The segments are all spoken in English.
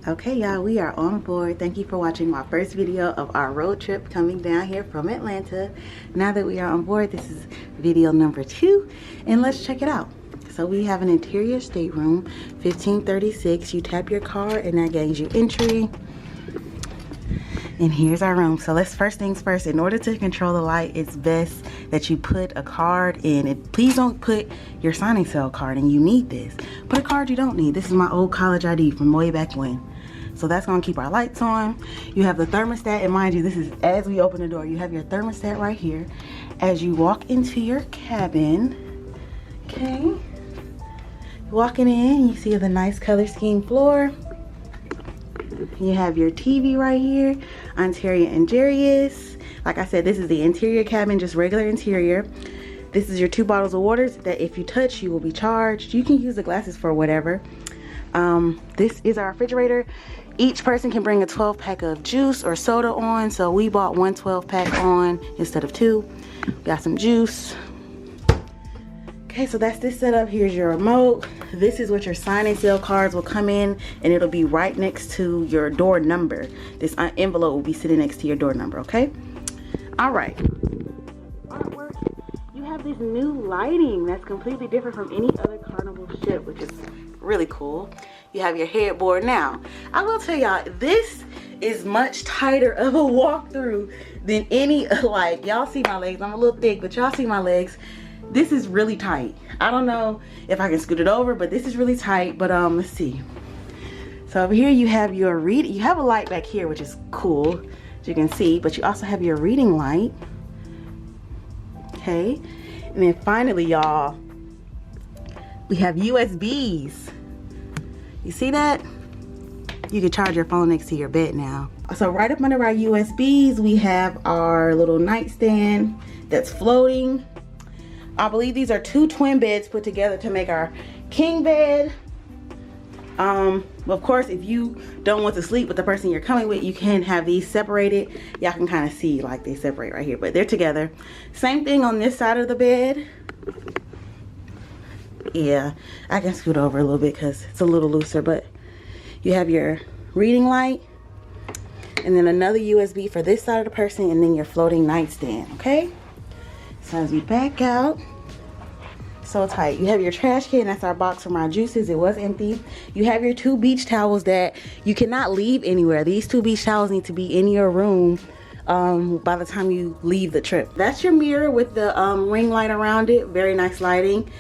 Okay, y'all, we are on board. Thank you for watching my first video of our road trip coming down here from Atlanta. Now that we are on board, this is video number 2, and let's check it out. So we have an interior stateroom, 1536. You tap your card and that gains you entry. And here's our room. So let's, first things first, in order to control the light, it's best that you put a card in it. Please don't put your signing cell card in. You need this. Put a card you don't need. This is my old college ID from way back when. So that's gonna keep our lights on. You have the thermostat, and mind you, this is as we open the door. You have your thermostat right here. As you walk into your cabin, okay, walking in, you see the nice color scheme floor. You have your TV right here, Ontario and Jarius. Like I said, this is the interior cabin, just regular interior. This is your 2 bottles of water that if you touch, you will be charged. You can use the glasses for whatever. This is our refrigerator. Each person can bring a 12-pack of juice or soda on, so we bought 1 12-pack on instead of 2. We got some juice. Okay, so that's this setup. Here's your remote. This is what your signing sale cards will come in, and it'll be right next to your door number. This envelope will be sitting next to your door number, okay? All right. Artwork. You have this new lighting that's completely different from any other Carnival ship, which is really cool. You have your headboard. Now, I will tell y'all, this is much tighter of a walkthrough than any, like, y'all see my legs. I'm a little thick, but y'all see my legs. This is really tight. I don't know if I can scoot it over, but this is really tight. But let's see. So over here you have your you have a light back here, which is cool, as you can see, but you also have your reading light. Okay, and then finally, y'all, we have USBs. You see that? You can charge your phone next to your bed now. So right up under our USBs, we have our little nightstand that's floating. I believe these are 2 twin beds put together to make our king bed. Of course, if you don't want to sleep with the person you're coming with, you can have these separated. Y'all can kind of see like they separate right here, but they're together. Same thing on this side of the bed. Yeah, I can scoot over a little bit because it's a little looser, but you have your reading light, and then another USB for this side of the person, and then your floating nightstand, okay? So as we back out, so tight. You have your trash can. That's our box from our juices. It was empty. You have your 2 beach towels that you cannot leave anywhere. These 2 beach towels need to be in your room by the time you leave the trip. That's your mirror with the ring light around it. Very nice lighting.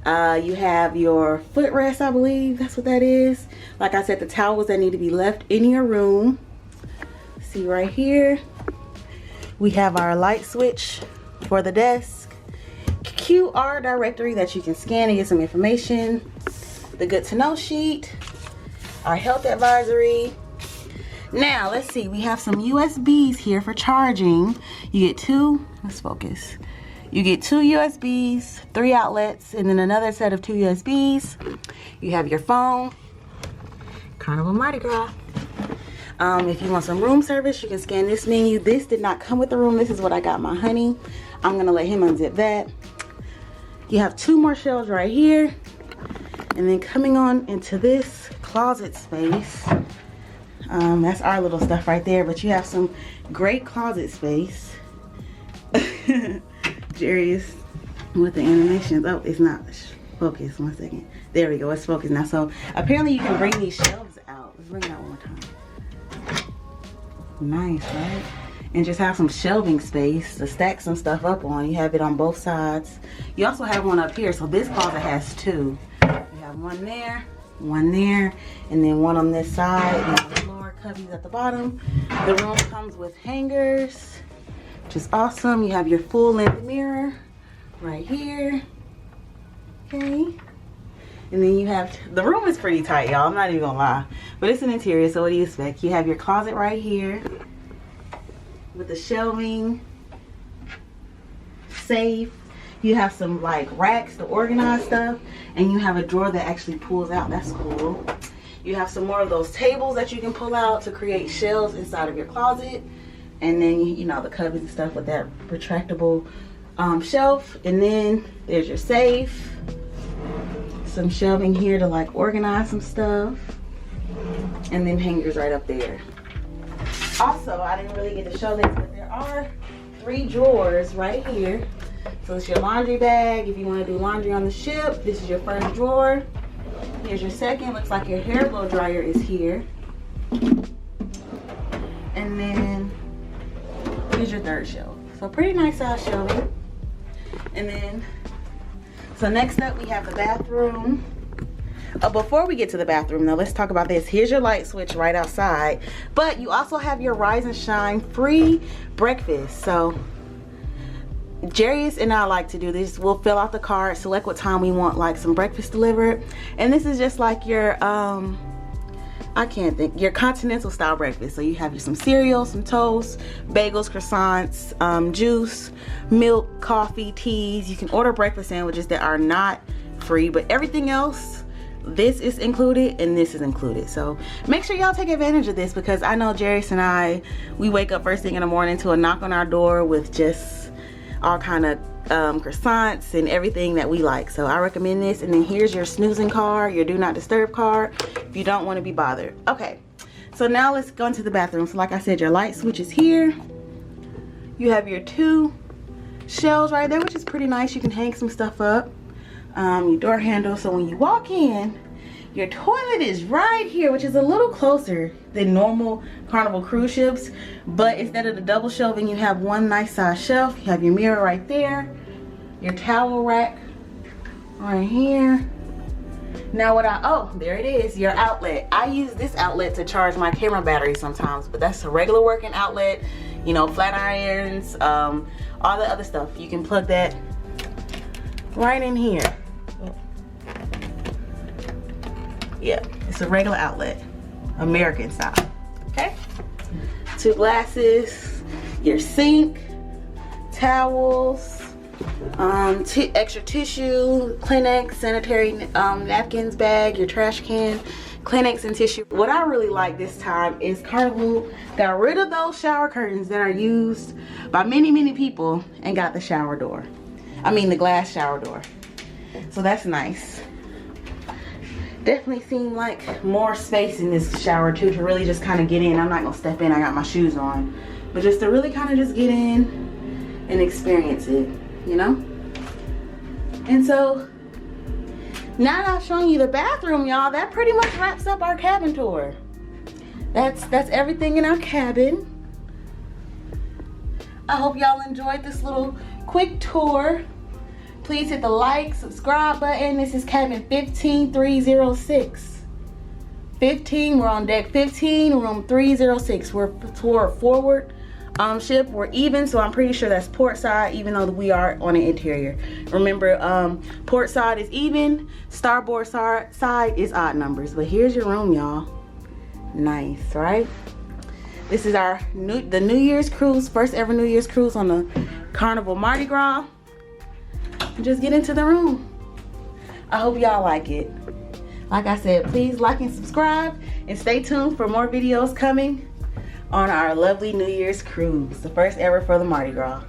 You have your footrest, I believe that's what that is. Like I said, the towels that need to be left in your room. See right here. We have our light switch for the desk, QR directory that you can scan and get some information, the good to know sheet, our health advisory. Now let's see, we have some USBs here for charging. You get 2, let's focus. You get 2 USBs, 3 outlets, and then another set of 2 USBs. You have your phone, Carnival Mardi Gras. If you want some room service, you can scan this menu. This did not come with the room. This is what I got my honey. I'm gonna let him unzip that. You have 2 more shelves right here. And then coming on into this closet space, that's our little stuff right there, but you have some great closet space. Jarius with the animations. Oh, it's not focused. 1 second. There we go. It's focused now. So apparently you can bring these shelves out. Let's bring it out one more time. Nice, right? And just have some shelving space to stack some stuff up on. You have it on both sides. You also have one up here. So this closet has 2. You have one there, and then one on this side. And the lower cubbies at the bottom. The room comes with hangers, which is awesome. You have your full length mirror right here. Okay. And then you have, the room is pretty tight, y'all. I'm not even gonna lie. But it's an interior, so what do you expect? You have your closet right here with the shelving, safe. You have some like racks to organize stuff, and you have a drawer that actually pulls out. That's cool. You have some more of those tables that you can pull out to create shelves inside of your closet. And then, you know, the cubbies and stuff with that retractable shelf. And then there's your safe. Some shelving here to like organize some stuff. And then hangers right up there. Also, I didn't really get to show this, but there are 3 drawers right here. So it's your laundry bag. If you want to do laundry on the ship, this is your first drawer. Here's your second. Looks like your hair blow dryer is here. And then here's your third shelf. So pretty nice size shelving. And then, so next up we have the bathroom. Before we get to the bathroom though, let's talk about this. Here's your light switch right outside, but you also have your Rise and Shine free breakfast. So Jarius and I like to do this. We'll fill out the card, select what time we want like some breakfast delivered, and this is just like your your continental style breakfast. So you have some cereal, some toast, bagels, croissants, juice, milk, coffee, teas. You can order breakfast sandwiches that are not free, but everything else, this is included and this is included. So make sure y'all take advantage of this, because I know Jarius and I, we wake up first thing in the morning to a knock on our door with just all kind of croissants and everything that we like. So I recommend this. And then here's your snoozing card, your do not disturb card, if you don't want to be bothered. Okay, so now let's go into the bathroom. So like I said, your light switch is here. You have your 2 shelves right there, which is pretty nice. You can hang some stuff up. Your door handle, so when you walk in, your toilet is right here, which is a little closer than normal Carnival cruise ships, but instead of the double shelving, you have one nice size shelf. You have your mirror right there, your towel rack right here. Now oh, there it is, your outlet. I use this outlet to charge my camera battery sometimes, but that's a regular working outlet. You know, flat irons, all the other stuff. You can plug that right in here. Yeah, it's a regular outlet, American style. Okay, 2 glasses, your sink, towels, extra tissue, Kleenex, sanitary napkins bag, your trash can, Kleenex and tissue. What I really like this time is Carnival got rid of those shower curtains that are used by many people and got the shower door. I mean the glass shower door. So that's nice. Definitely seemed like more space in this shower too, to really just kind of get in. I'm not gonna step in, I got my shoes on, but just to really kind of just get in and experience it, you know. And so now that I've shown you the bathroom, y'all, that pretty much wraps up our cabin tour. That's everything in our cabin. I hope y'all enjoyed this little quick tour. Please hit the like, subscribe button. This is cabin 15306. 15, we're on deck 15, room 306. We're toward forward ship. We're even, so I'm pretty sure that's port side, even though we are on the interior. Remember, port side is even, starboard side is odd numbers. But here's your room, y'all. Nice, right? This is our the New Year's cruise, first ever New Year's cruise on the Carnival Mardi Gras. Just get into the room. I hope y'all like it. Like I said, please like and subscribe, and stay tuned for more videos coming on our lovely New Year's cruise, the first ever for the Mardi Gras.